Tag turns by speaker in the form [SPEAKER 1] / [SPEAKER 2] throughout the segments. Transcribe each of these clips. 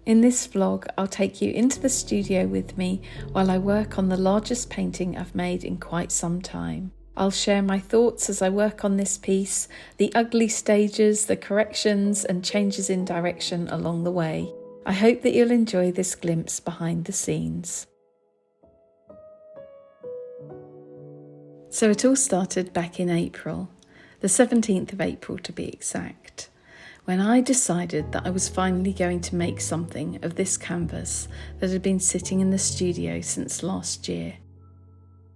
[SPEAKER 1] In this vlog, I'll take you into the studio with me while I work on the largest painting I've made in quite some time. I'll share my thoughts as I work on this piece, the ugly stages, the corrections and changes in direction along the way. I hope that you'll enjoy this glimpse behind the scenes. So it all started back in April, the 17th of April to be exact, when I decided that I was finally going to make something of this canvas that had been sitting in the studio since last year.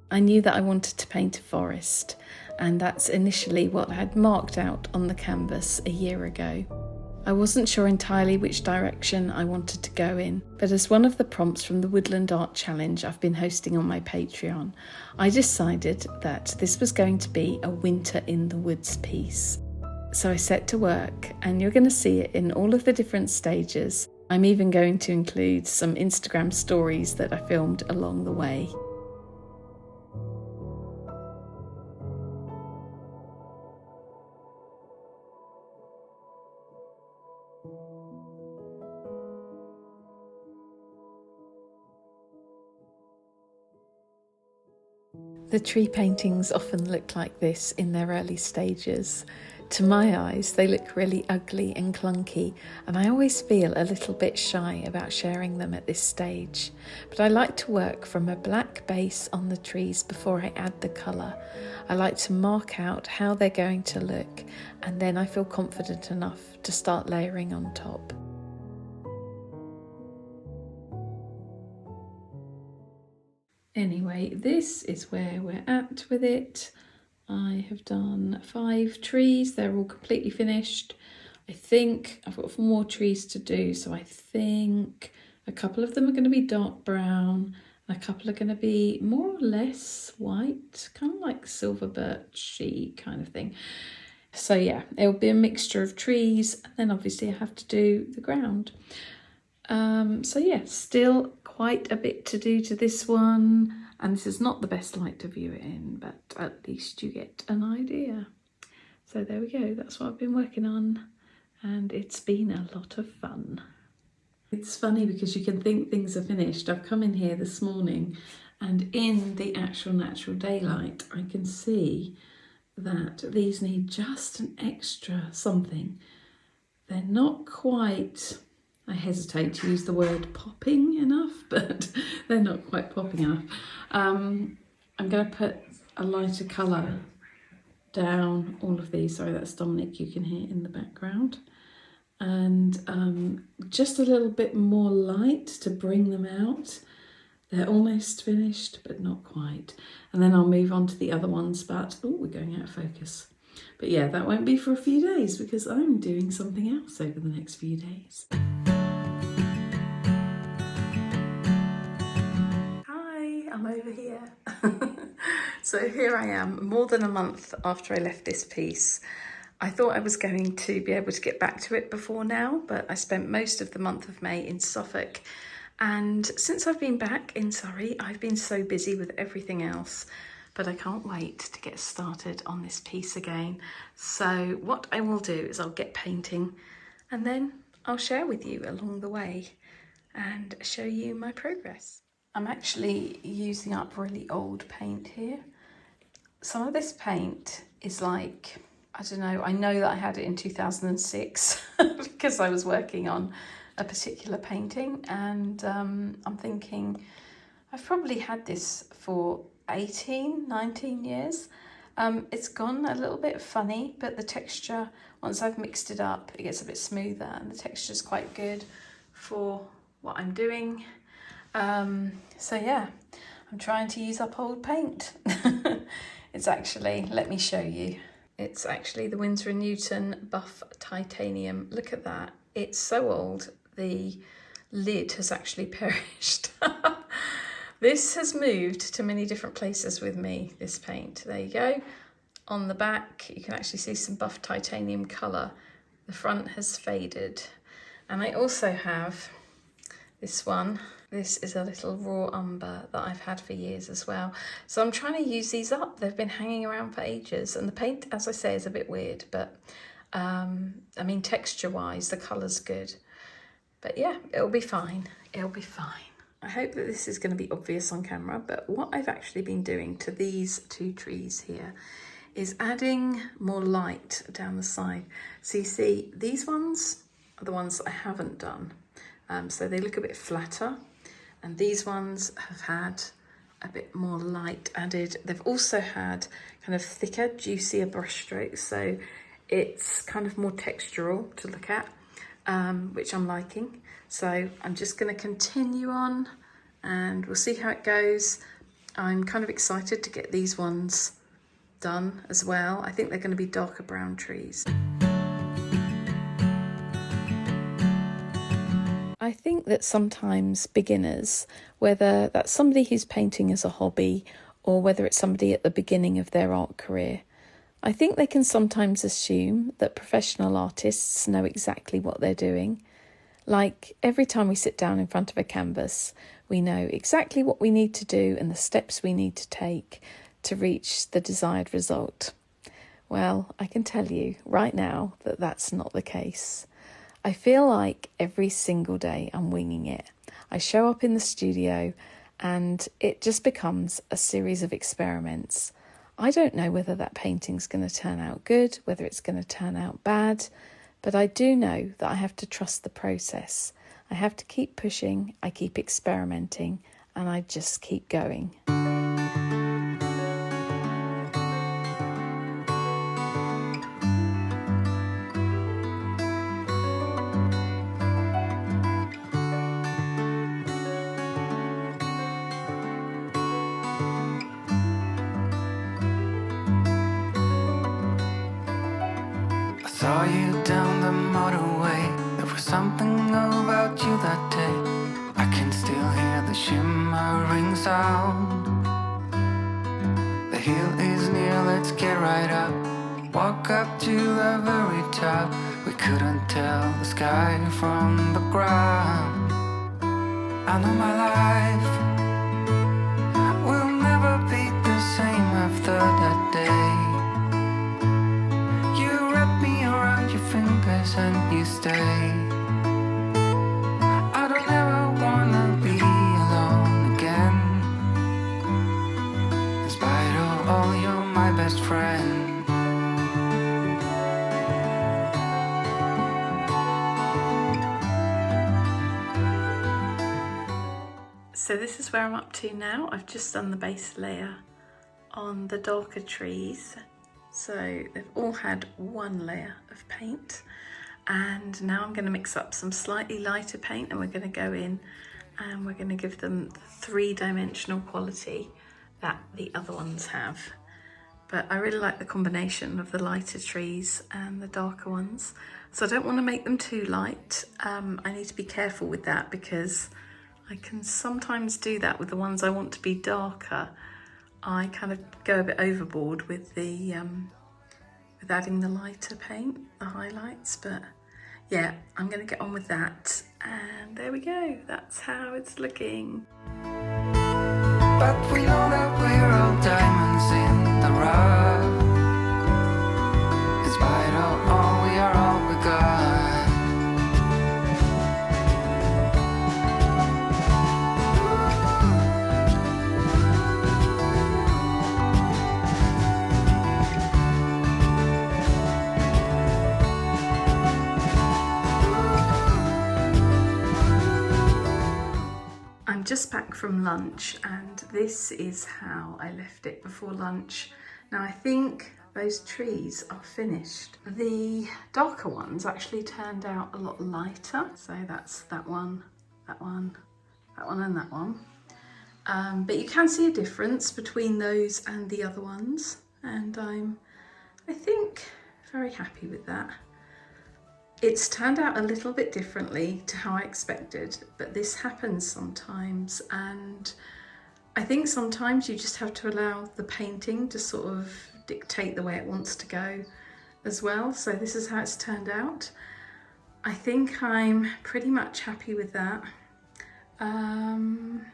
[SPEAKER 1] I knew that I wanted to paint a forest, and that's initially what I had marked out on the canvas a year ago. I wasn't sure entirely which direction I wanted to go in, but as one of the prompts from the Woodland Art Challenge I've been hosting on my Patreon, I decided that this was going to be a winter in the woods piece. So I set to work, and you're going to see it in all of the different stages. I'm even going to include some Instagram stories that I filmed along the way. The tree paintings often look like this in their early stages. To my eyes, they look really ugly and clunky, and I always feel a little bit shy about sharing them at this stage. But I like to work from a black base on the trees before I add the colour. I like to mark out how they're going to look, and then I feel confident enough to start layering on top. Anyway, this is where we're at with it. I have done 5 trees, they're all completely finished. I think I've got 4 more trees to do, so I think a couple of them are going to be dark brown and a couple are going to be more or less white, kind of like silver birchy kind of thing. So yeah, it'll be a mixture of trees, and then obviously I have to do the ground. So yeah, still quite a bit to do to this one, and this is not the best light to view it in, but at least you get an idea. So there we go, that's what I've been working on, and it's been a lot of fun. It's funny because you can think things are finished. I've come in here this morning, and in the actual natural daylight I can see that these need just an extra something. They're not quite, I hesitate to use the word popping enough, but they're not quite popping enough. I'm going to put a lighter colour down all of these. Sorry, that's Dominic, you can hear in the background. And just a little bit more light to bring them out. They're almost finished, but not quite. And then I'll move on to the other ones, but, oh, we're going out of focus. But yeah, that won't be for a few days because I'm doing something else over the next few days. I'm over here. So here I am, more than a month after I left this piece. I thought I was going to be able to get back to it before now, but I spent most of the month of May in Suffolk. And since I've been back in Surrey, I've been so busy with everything else, but I can't wait to get started on this piece again. So what I will do is I'll get painting, and then I'll share with you along the way and show you my progress. I'm actually using up really old paint here. Some of this paint is like, I don't know, I know that I had it in 2006 because I was working on a particular painting, and I'm thinking I've probably had this for 18, 19 years. It's gone a little bit funny, but the texture, once I've mixed it up, it gets a bit smoother and the texture is quite good for what I'm doing. So yeah, I'm trying to use up old paint. It's actually, let me show you. It's actually the Winsor & Newton Buff Titanium. Look at that. It's so old, the lid has actually perished. This has moved to many different places with me, this paint. There you go. On the back, you can actually see some buff titanium colour. The front has faded. And I also have this one. This is a little raw umber that I've had for years as well. So I'm trying to use these up. They've been hanging around for ages. And the paint, as I say, is a bit weird, but I mean, texture-wise, the colour's good. But yeah, it'll be fine. It'll be fine. I hope that this is going to be obvious on camera, but what I've actually been doing to these two trees here is adding more light down the side. So you see, these ones are the ones that I haven't done. So they look a bit flatter, and these ones have had a bit more light added. They've also had kind of thicker, juicier brush strokes, so it's kind of more textural to look at, which I'm liking. So I'm just going to continue on and we'll see how it goes. I'm kind of excited to get these ones done as well. I think they're going to be darker brown trees. I think that sometimes beginners, whether that's somebody who's painting as a hobby or whether it's somebody at the beginning of their art career, I think they can sometimes assume that professional artists know exactly what they're doing. Like every time we sit down in front of a canvas, we know exactly what we need to do and the steps we need to take to reach the desired result. Well, I can tell you right now that that's not the case. I feel like every single day I'm winging it. I show up in the studio and it just becomes a series of experiments. I don't know whether that painting's going to turn out good, whether it's going to turn out bad, but I do know that I have to trust the process. I have to keep pushing, I keep experimenting, and I just keep going.
[SPEAKER 2] Saw you down the motorway. There was something about you that day. I can still hear the shimmering sound. The hill is near, let's get right up. Walk up to the very top. We couldn't tell the sky from the ground. I know my life will never be the same after that day. Fingers and you stay. I don't ever wanna be alone again. In spite of all, you're my best friend.
[SPEAKER 1] So this is where I'm up to now. I've just done the base layer on the darker trees. So they've all had one layer of paint, and now I'm going to mix up some slightly lighter paint and we're going to go in and we're going to give them the three-dimensional quality that the other ones have. But I really like the combination of the lighter trees and the darker ones, so I don't want to make them too light. I need to be careful with that because I can sometimes do that with the ones I want to be darker. I kind of go a bit overboard with the with adding the lighter paint, the highlights, but yeah, I'm gonna get on with that. And there we go, that's how it's looking.
[SPEAKER 2] But we know that we're all diamonds in the rough. In spite of all, we are all we got.
[SPEAKER 1] I'm just back from lunch and this is how I left it before lunch. Now I think those trees are finished. The darker ones actually turned out a lot lighter. So that's that one, that one, that one and that one. But you can see a difference between those and the other ones. And I think, very happy with that. It's turned out a little bit differently to how I expected, but this happens sometimes, and I think sometimes you just have to allow the painting to sort of dictate the way it wants to go as well. So this is how it's turned out. I think I'm pretty much happy with that. I'm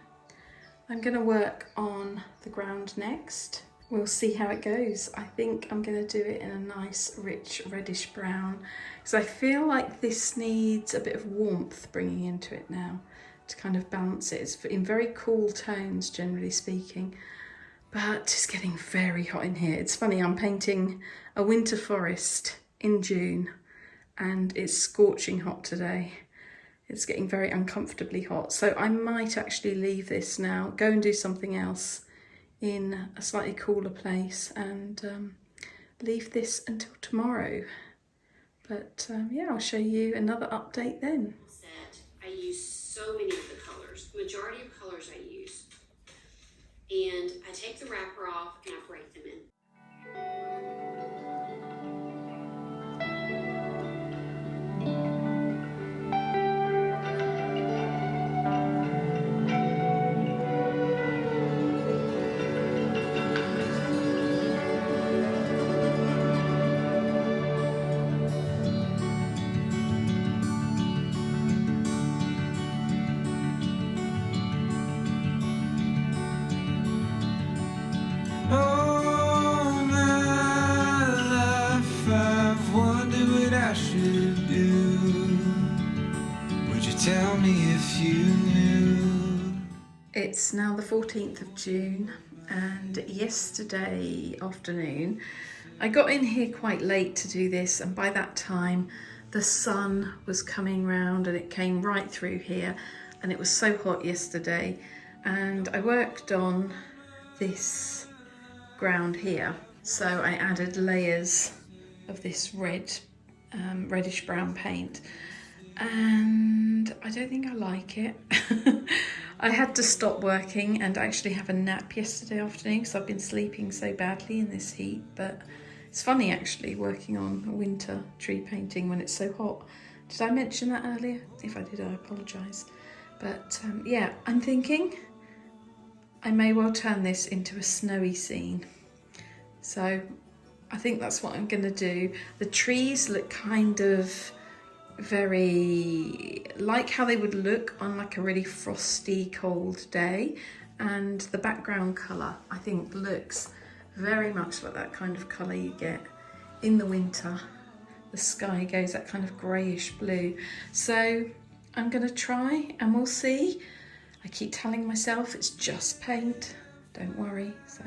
[SPEAKER 1] going to work on the ground next, we'll see how it goes. I think I'm going to do it in a nice rich reddish brown because I feel like this needs a bit of warmth bringing into it now to kind of balance it. It's in very cool tones generally speaking, but it's getting very hot in here. It's funny, I'm painting a winter forest in June and it's scorching hot today. It's getting very uncomfortably hot, so I might actually leave this now, go and do something else in a slightly cooler place and leave this until tomorrow. But yeah, I'll show you another update then.
[SPEAKER 3] I use so many of the colors, the majority of colors I use. And I take the wrapper off and I break them in.
[SPEAKER 2] All my life I've wondered what I should do. Would you tell me if you knew?
[SPEAKER 1] It's now the 14th of June and yesterday afternoon I got in here quite late to do this, and by that time the sun was coming round and it came right through here, and it was so hot yesterday, and I worked on this ground here, so I added layers of this reddish brown paint, and I don't think I like it. I had to stop working and actually have a nap yesterday afternoon because I've been sleeping so badly in this heat. But it's funny actually working on winter tree painting when it's so hot. Did I mention that earlier? If I did, I apologise. But yeah, I'm thinking I may well turn this into a snowy scene. So I think that's what I'm going to do. The trees look kind of very like how they would look on like a really frosty cold day, and the background colour I think looks very much like that kind of colour you get in the winter. The sky goes that kind of greyish blue. So I'm going to try and we'll see. I keep telling myself it's just paint, don't worry. So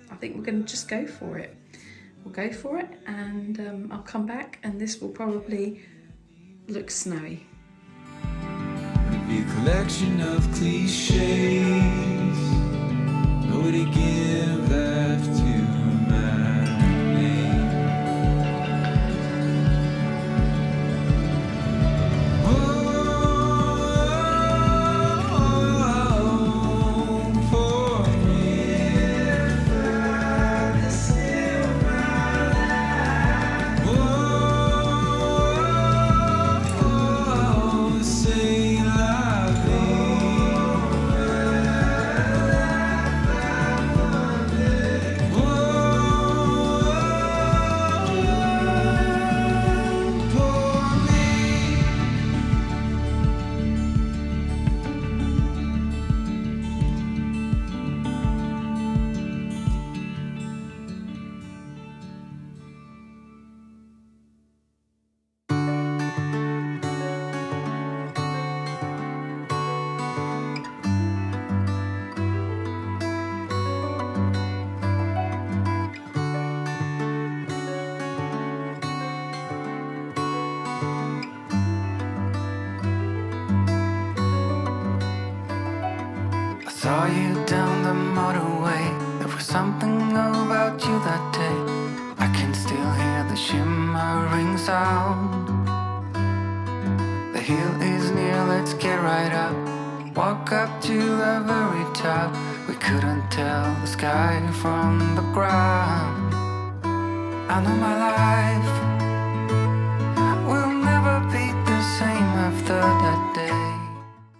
[SPEAKER 1] I think we're going to just go for it. We'll go for it, and I'll come back and this will probably look snowy.
[SPEAKER 2] It'd be a collection of cliches. Nobody give that to my name. Oh, poor river is still my life. Oh, say la I saw you down the motorway. There was something about you that day. I can still hear the shimmering sound. The hill is near, let's get right up. Walk up to the very top. We couldn't tell the sky from the ground. I know my life will never be the same after that day.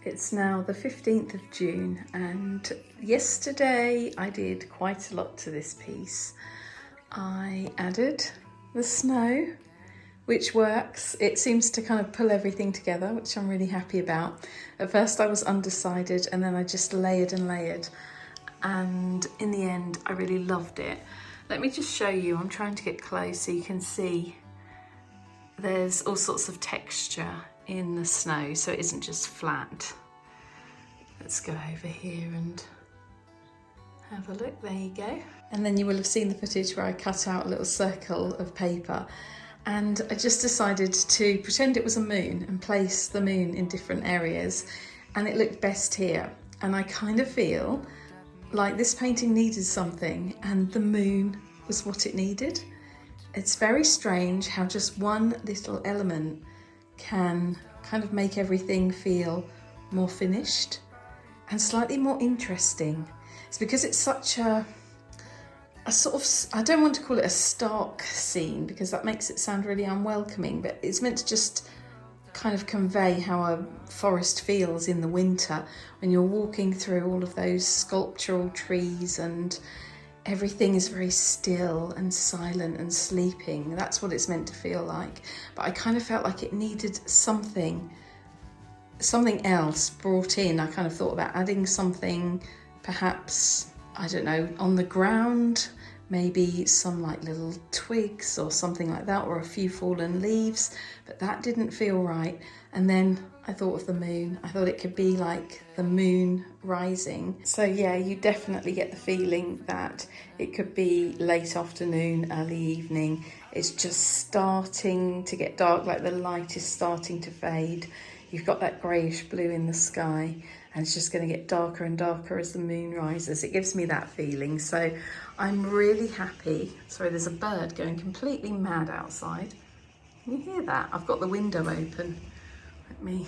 [SPEAKER 1] It's now the 15th of June and yesterday I did quite a lot to this piece. I added the snow, which works. It seems to kind of pull everything together, which I'm really happy about. At first I was undecided and then I just layered and layered. and in the end I really loved it. Let me just show you. I'm trying to get close so you can see there's all sorts of texture in the snow, so it isn't just flat. Let's go over here and have a look. There you go. And then you will have seen the footage where I cut out a little circle of paper, and I just decided to pretend it was a moon and place the moon in different areas, and it looked best here. And I kind of feel like this painting needed something, and the moon was what it needed. It's very strange how just one little element can kind of make everything feel more finished and slightly more interesting. It's because it's such a sort of, I don't want to call it a stark scene because that makes it sound really unwelcoming, but it's meant to just kind of convey how a forest feels in the winter when you're walking through all of those sculptural trees and everything is very still and silent and sleeping. That's what it's meant to feel like. But I kind of felt like it needed something else brought in. I kind of thought about adding something, perhaps, I don't know, on the ground, maybe some like little twigs or something like that, or a few fallen leaves, but that didn't feel right. And then I thought of the moon. I thought it could be like the moon rising. So yeah, you definitely get the feeling that it could be late afternoon, early evening. It's just starting to get dark, like the light is starting to fade. You've got that greyish blue in the sky, and it's just going to get darker and darker as the moon rises. It gives me that feeling. So I'm really happy. Sorry, there's a bird going completely mad outside. Can you hear that? I've got the window open. Let me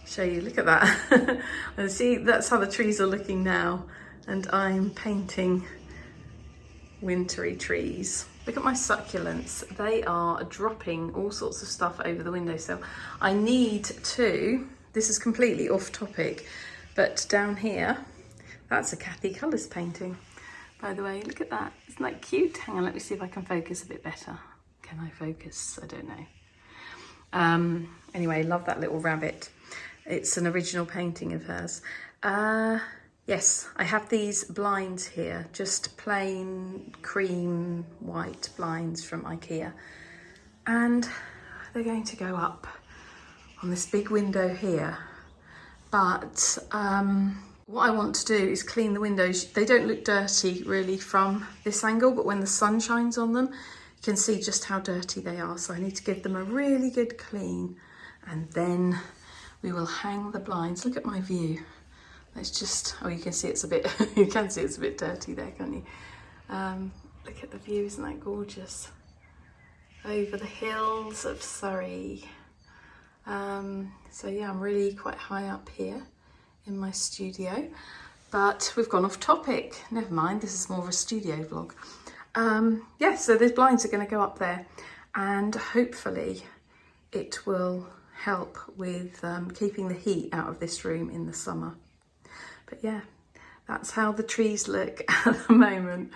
[SPEAKER 1] show you. Look at that. And see, that's how the trees are looking now. And I'm painting wintry trees. Look at my succulents. They are dropping all sorts of stuff over the windowsill. I need to, this is completely off topic, but down here, that's a Kathy Colours painting. By the way, look at that. Isn't that cute? Hang on, let me see if I can focus a bit better. Can I focus? I don't know. Anyway, love that little rabbit. It's an original painting of hers. Yes, I have these blinds here, just plain cream white blinds from IKEA. And they're going to go up on this big window here. But what I want to do is clean the windows. They don't look dirty really from this angle, but when the sun shines on them, you can see just how dirty they are. So I need to give them a really good clean, and then we will hang the blinds. Look at my view. It's just, oh, you can see it's a bit, you can see it's a bit dirty there, can't you? Look at the view, isn't that gorgeous? Over the hills of Surrey. So yeah, I'm really quite high up here in my studio, but we've gone off topic. Never mind, this is more of a studio vlog. Yeah, so the blinds are going to go up there, and hopefully it will help with keeping the heat out of this room in the summer. But yeah, that's how the trees look at the moment,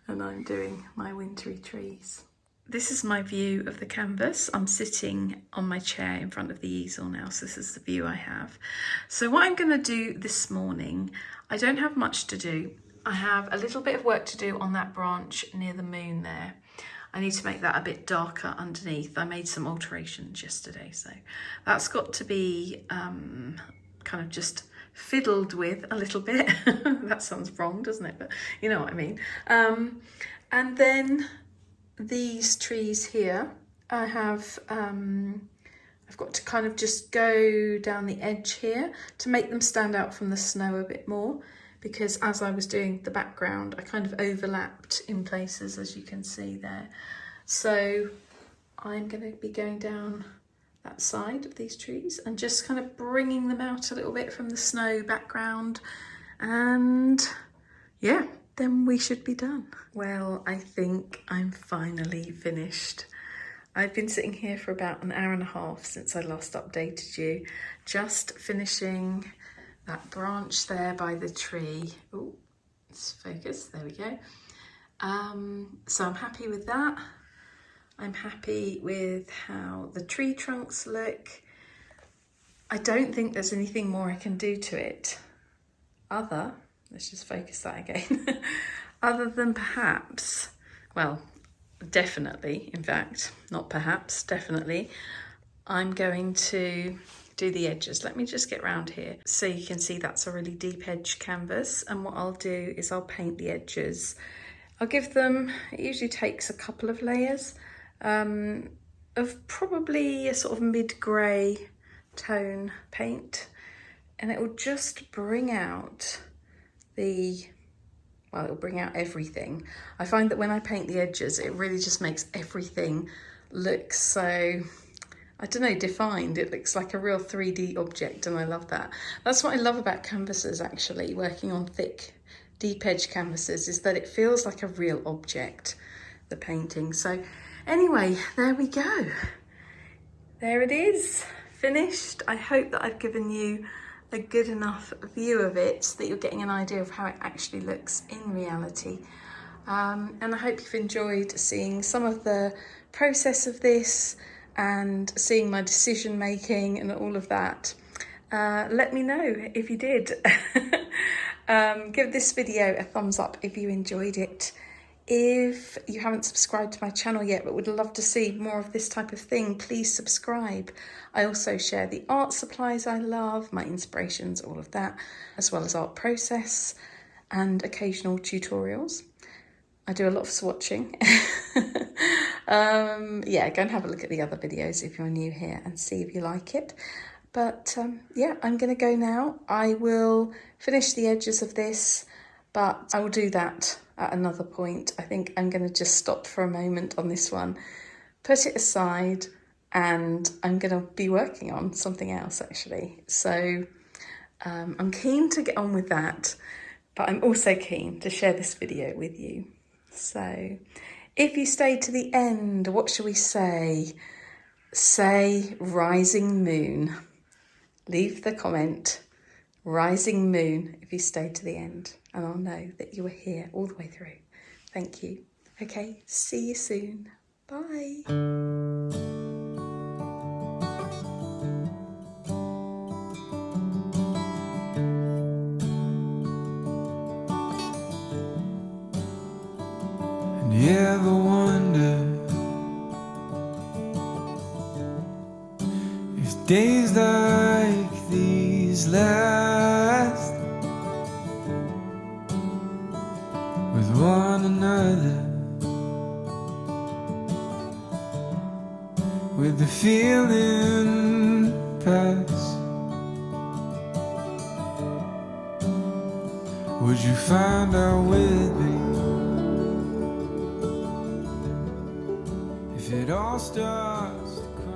[SPEAKER 1] and I'm doing my wintry trees. This is my view of the canvas. I'm sitting on my chair in front of the easel now, so this is the view I have. So what I'm going to do this morning, I don't have much to do. I have a little bit of work to do on that branch near the moon there. I need to make that a bit darker underneath. I made some alterations yesterday, so that's got to be kind of just fiddled with a little bit. That sounds wrong, doesn't it? But you know what I mean. And then these trees here, I have I've got to kind of just go down the edge here to make them stand out from the snow a bit more, because as I was doing the background, I kind of overlapped in places, as you can see there. So I'm going to be going down that side of these trees and just kind of bringing them out a little bit from the snow background, and yeah, then we should be done. Well, I think I'm finally finished. I've been sitting here for about an hour and a half since I last updated you, just finishing that branch there by the tree. Oh, let's focus, there we go. So I'm happy with that. I'm happy with how the tree trunks look. I don't think there's anything more I can do to it other let's just focus that again. Other than perhaps, well, definitely, in fact, not perhaps, definitely, I'm going to do the edges. Let me just get round here so you can see that's a really deep edge canvas. And what I'll do is I'll paint the edges. I'll give them, it usually takes a couple of layers of probably a sort of mid-grey tone paint, and it will just bring out it'll bring out everything. I find that when I paint the edges, it really just makes everything look so, I don't know, defined. It looks like a real 3D object, and I love that. That's what I love about canvases, actually, working on thick, deep edge canvases, is that it feels like a real object, the painting. So anyway, there we go. There it is, finished. I hope that I've given you a good enough view of it so that you're getting an idea of how it actually looks in reality. And I hope you've enjoyed seeing some of the process of this and seeing my decision making and all of that. Let me know if you did. Give this video a thumbs up if you enjoyed it. If you haven't subscribed to my channel yet but would love to see more of this type of thing, please subscribe. I also share the art supplies I love, my inspirations, all of that, as well as art process and occasional tutorials. I do a lot of swatching. Yeah, go and have a look at the other videos if you're new here and see if you like it. But yeah, I'm going to go now. I will finish the edges of this, but I will do that at another point. I think I'm going to just stop for a moment on this one, put it aside, and I'm going to be working on something else actually. So I'm keen to get on with that, but I'm also keen to share this video with you. So if you stayed to the end, what shall we say? Say rising moon. Leave the comment, rising moon, if you stayed to the end, and I'll know that you were here all the way through. Thank you. Okay, see you soon. Bye.
[SPEAKER 2] And you ever wonder if days like these last with one another, with the feeling pass? Would you find out with me if it all starts to